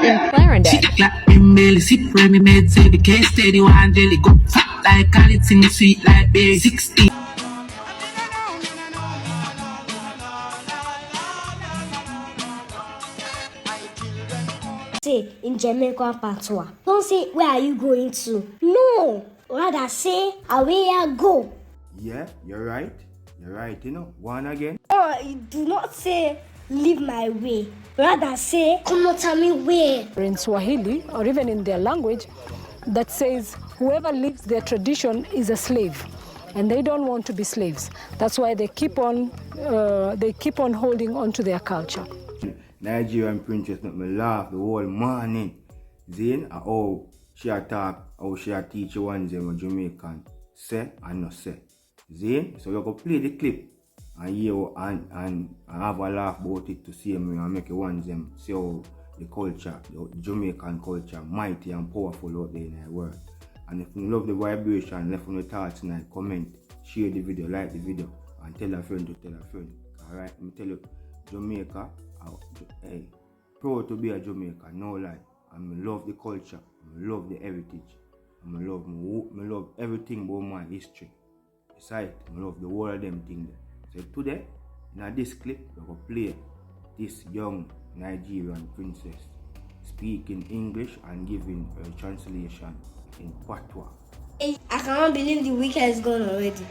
in Clarendon. Sip Remy made say the case steady one jelly go fat like Khalid sing sweet like berry 60. Say in Jamaican Patois. Don't say where are you going to? No, rather say away I go. Yeah, you're right. You're right, you know. One again. You do not say leave my way. Rather say come not tell me where. In Swahili or even in their language that says whoever leaves their tradition is a slave, and they don't want to be slaves. That's why they keep on holding on to their culture. Nigerian princess make me laugh the whole morning. Then how she talk, how she teach you one them Jamaican say and not say. Then so you go play the clip and hear and have a laugh about it to see me and make you one them see how the culture, the Jamaican culture, mighty and powerful out there in the world. And if you love the vibration, left on the thoughts tonight, comment, share the video, like the video, and tell a friend to tell a friend. Alright, let me tell you, Jamaica, hey, proud to be a Jamaican, no lie. And I love the culture, I love the heritage, and I love everything about my history. Besides, I love the whole of them things. So today, in this clip, we're going to play this young Nigerian princess speaking English and giving a translation in Patois. I cannot believe the weekend is gone already.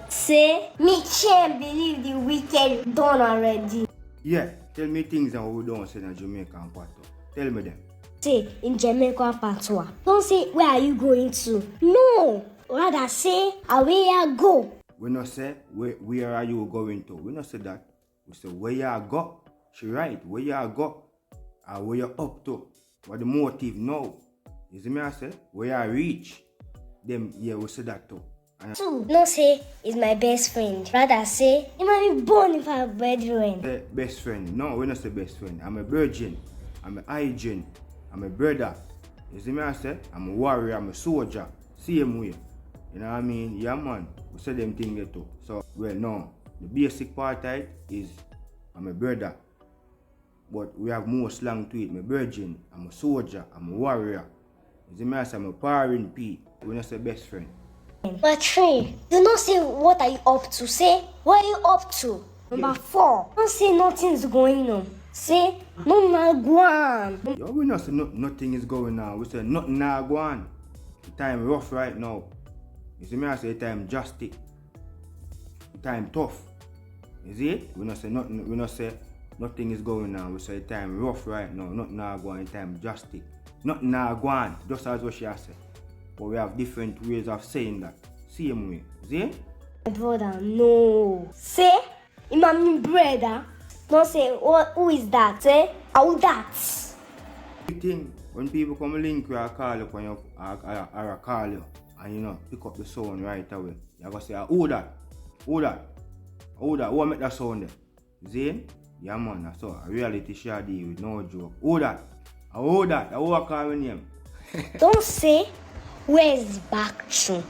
Say, me can't believe the weekend done already. Yeah, tell me things that we don't say in Jamaican Patois. Tell me them. Say in Jamaican Patois. Don't say where are you going to? No, rather say away I go. We not say where are you going to. We not say that. We say where you go. She right. Where you go. And where you up to. What the motive now. You see me I say? Where you reach. Them yeah we say that too. Two, no say is my best friend. Rather say he might be born if I'm brethren. Best friend. No, we not say best friend. I'm a virgin. I'm a hygiene. I'm a brother. You see me I say? I'm a warrior. I'm a soldier. Same way. You know what I mean? Yeah man. We say them things too. So well no. The basic part of it is I'm a brother. But we have more slang to it. I'm a virgin. I'm a soldier. I'm a warrior. You see me I say? I'm a parent P. We not say best friend. But three, do not say what are you up to. Say what are you up to. Number four, don't say nothing's going on. Say no man go on. Yo, we not say nothing is going on. We say nothing now go on. The time rough right now. You see me I say the time drastic. The time tough. You see it? We not say nothing. We not say nothing is going on. We say the time rough right now. Nothing now go on. The time drastic. Nothing now go on. Just as what she has said. But we have different ways of saying that. Same way. See? My brother, no. Say, my brother. Don't say, who is that? Say, how that? The thing, when people come link you, I call you, when you, I call you, and you know, pick up the sound right away. You're going to say, who that? Who that? Who that? Who make that sound there? See? Yeah man, that's all. A reality show deal with no joke. Who that? Who that? Who I call my name? Don't say, where's the bathroom?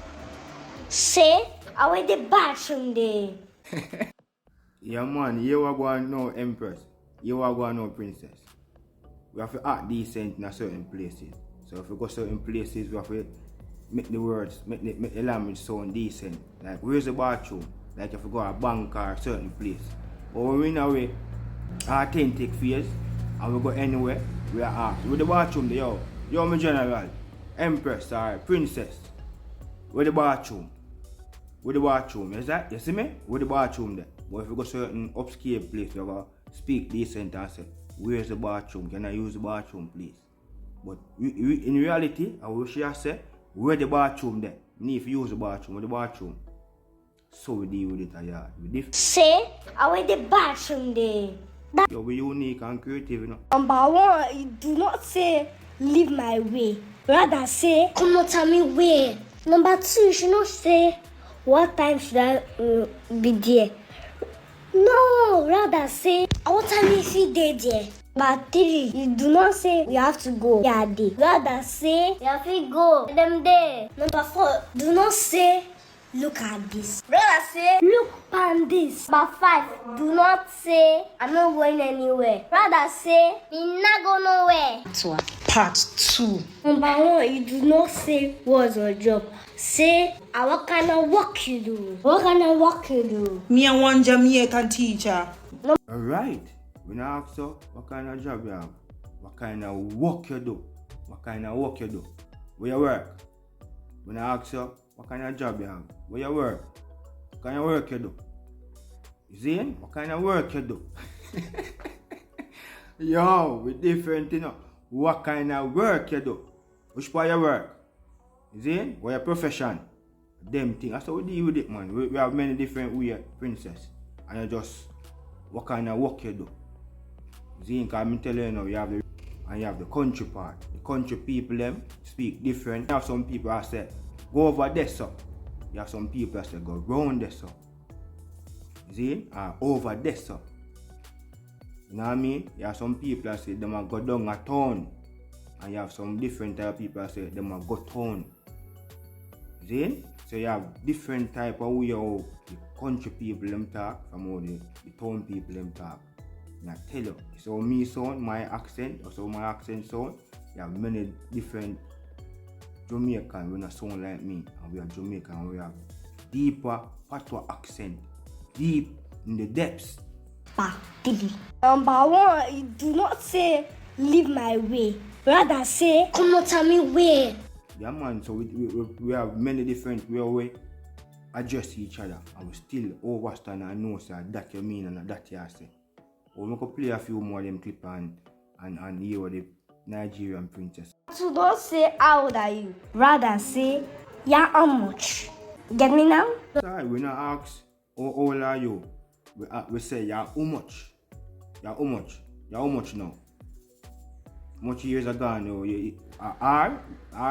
Say, where the bathroom there? Yeah man, you are going no empress. You are going no princess. We have to act decent in certain places. So if we go certain places, we have to make the words, make the language sound decent. Like where's the bathroom? Like if we go to a bank or a certain place. Or we in a way, authentic phase, and we go anywhere, we are asked, where the bathroom there? Yo my general, empress or princess. Where the bathroom? Where the bathroom? Is that? You see me? Where the bathroom there? But if you go to certain upscale place, you go speak decent and say, where's the bathroom? Can I use the bathroom please? But in reality, I wish she say, where the bathroom there? Me if you use the bathroom, where the bathroom? So we deal with it, yeah. Say, where the bathroom there? Yo, we unique and creative, you know. Number one, you do not say, leave my way. Rather say, come not tell me where. Number two, you should not say, what time should I be there? No, rather say, what time is he there? Number three, you do not say, you have to go. Yeah, there. Rather say, you have to go. Them there. Number four, do not say, look at this. Brother say, look on this. Number 5, do not say, I'm not going anywhere. Rather say, we not go nowhere. Part 2. Number 1, you do not say what's your job. Say, what kind of work you do? What kind of work you do? Me and one Jamaican teacher. Alright. When I ask you what kind of job you have, what kind of work you do, what kind of work you do, where you work. When I ask you what kind of job you have, where you work, what kind of work you do. You see? What kind of work you do? Yo, we different, you know. What kind of work you do? Which part you work? You see? What your profession? Them thing. That's how we deal with it, man. We have many different ways, princess. And you just, what kind of work you do? You see? Because I'm telling you now, you have the country part. The country people, them speak different. You have some people that say, go over there, so. You have some people that say, go round there, so. You see? Over there, so. You know what I mean? You have some people that say, they might go down a town. And you have some different type of people that say, they might go town. You see? So you have different type of way how the country people them talk from how the town people them talk. And I tell you, so me sound, my accent, or so my accent sound, you have many different Jamaican when I sound like me. And we are Jamaican and we have deeper Patois accent. Deep in the depths. Number 1, you do not say, leave my way. Rather say, come not tell me where. Yeah, man, so we have many different ways we adjust each other and we still understand and know so that you mean and that you say. We can play a few more of them clip and hear the Nigerian princess. So don't say, how old are you? Rather say, yeah, how much? Get me now? Sorry, we not ask, how old are you? We say, yeah, how much? Yeah, how much? Yeah, how much now? Much years ago now,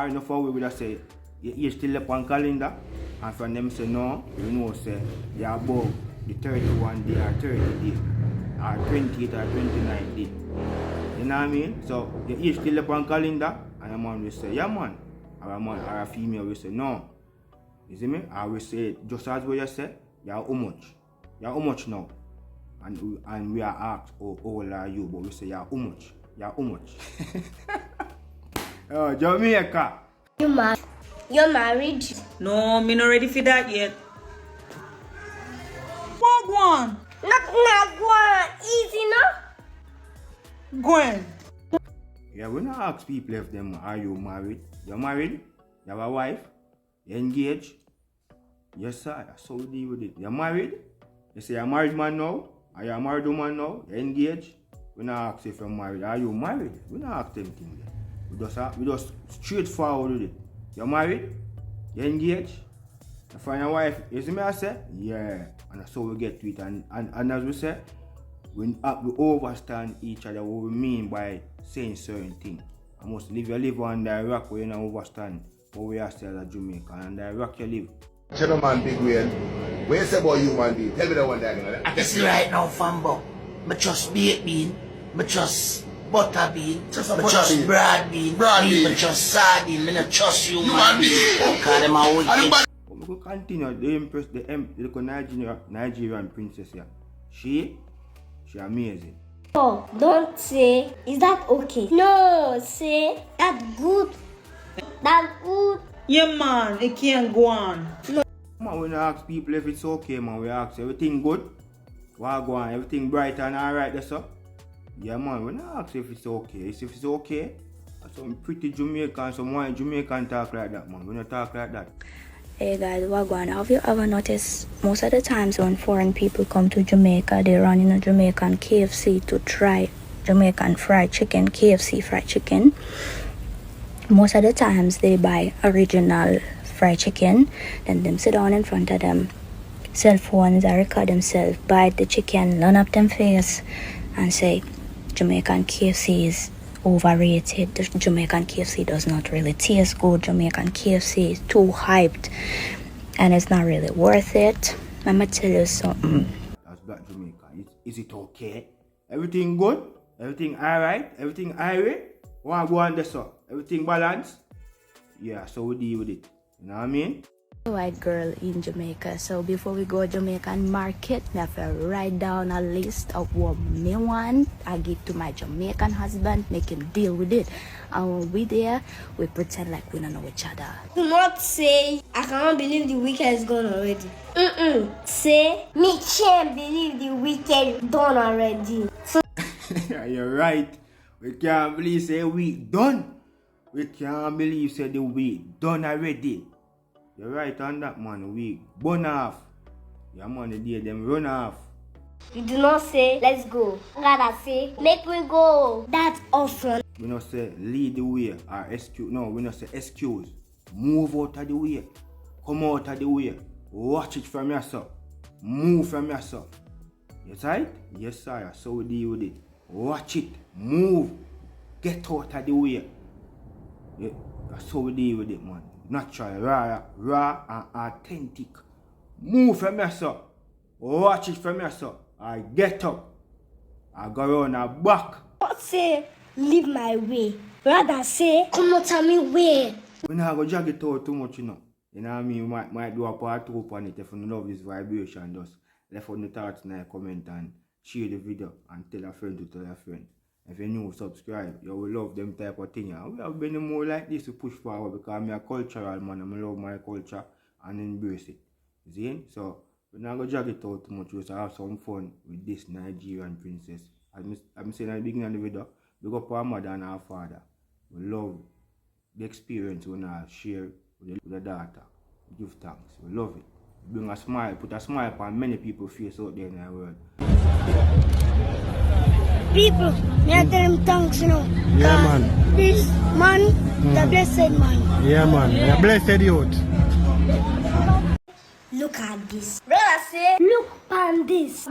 no for we would have say you still up on calendar and from them say no, you know say you're above the 31 day or 30 day or 28 or 29 day. You know what I mean? So you still up on calendar and a man will say, yeah man, or a man or a female will say no. You see me? I will say just as what you say, you're how much? You're how much now? And we are asked, how old are you? But we say you're how much? Yeah, how much? Oh, Jamaica. You're married? No, me not ready for that yet. What one? Not one. Easy, no? Gwen. Yeah, we not ask people if them are you married. You're married? You have a wife? You're engaged? Yes, sir. That's how we deal with it. You're married? You say you're a married man now? Are you a married woman now? You're engaged? We not ask if you're married. Are you married? We not ask them things. We just straightforward with it. You're married? You're engaged? You find a wife? You see me I say? Yeah. And that's how we get to it. And as we say, we understand each other what we mean by saying certain things. I must live on the rock where you don't understand what we are saying as a Jamaican. And the rock you live. Gentleman, big wheel. What you say about human being? Tell me the one diagonal. You see right now, Fambo, I trust baked bean, I trust butter bean, I trust broad bean, I trust sardine, I don't trust human being. Because them are wicked. We could continue to impress the Nigerian princess here. She amazing. Oh, don't say, is that okay? No, say, that's good. That's good. Yeah, man, it can't go on. Man, we don't ask people if it's okay, man. We ask everything good. What go on? Everything bright and alright, that's all. Yeah, man, we don't ask if it's okay. If it's okay, some pretty Jamaican, some white Jamaican talk like that, man. We don't talk like that. Hey guys, Wagwan, have you ever noticed most of the times when foreign people come to Jamaica, they run in a Jamaican KFC to try Jamaican fried chicken, KFC fried chicken. Most of the times they buy original fried chicken, then them sit down in front of them, cell phones, I record themselves, bite the chicken, run up them face and say Jamaican KFC is overrated. The Jamaican KFC does not really taste good. Jamaican KFC is too hyped and it's not really worth it. Let me tell you something. That's Black Jamaica. Is it okay? Everything good? Everything alright? Everything irate? Want to go on this up? Everything balanced? Yeah, so we deal with it. You know what I mean? White girl in Jamaica. So before we go Jamaican market, me have to write down a list of what me want. I give to my Jamaican husband, make him deal with it. And when we there, we pretend like we don't know each other. Do not say, I cannot believe the weekend is gone already. Say, me can't believe the weekend done already. So Yeah, you're right. We can't believe say week done. We can't believe say the week done already. You're right on that, man. Week burn off. Yeah, man, the day them run off. you do not say, let's go. Rather say, make we go. That's often. We not say lead the way or excuse. No, we not say excuse. Move out of the way. Come out of the way. Watch it from yourself. Move from yourself. Yes, right? Yes, sir. So we deal with it. Watch it. Move. Get out of the way. Yeah, that's how we deal with it, man. Natural, raw and authentic. Move from yourself. Watch it from yourself. I get up. I go around and back. Not say, leave my way. Rather say, come out of me way. We not go drag it out too much, you know. You know what I mean? We might do a part 2 on it if you love this vibration. Just left on the thoughts in the comment and share the video and tell a friend to tell a friend. If you're new, subscribe. You will love them type of thing. We have been more like this to push forward because I'm a cultural man. I love my culture and embrace it. See? So, we're not going to drag it out too much. Just have some fun with this Nigerian princess. I'm saying at the beginning of the video, we up our mother and our father. We love the experience we now share with the daughter. Give thanks. We love it. Bring a smile, put a smile on many people's face out there in the world. People, may I tell them thanks, you know. Yeah, man. This man, the blessed man. Yeah, man. The blessed youth. Look at this. Brother say, look on this.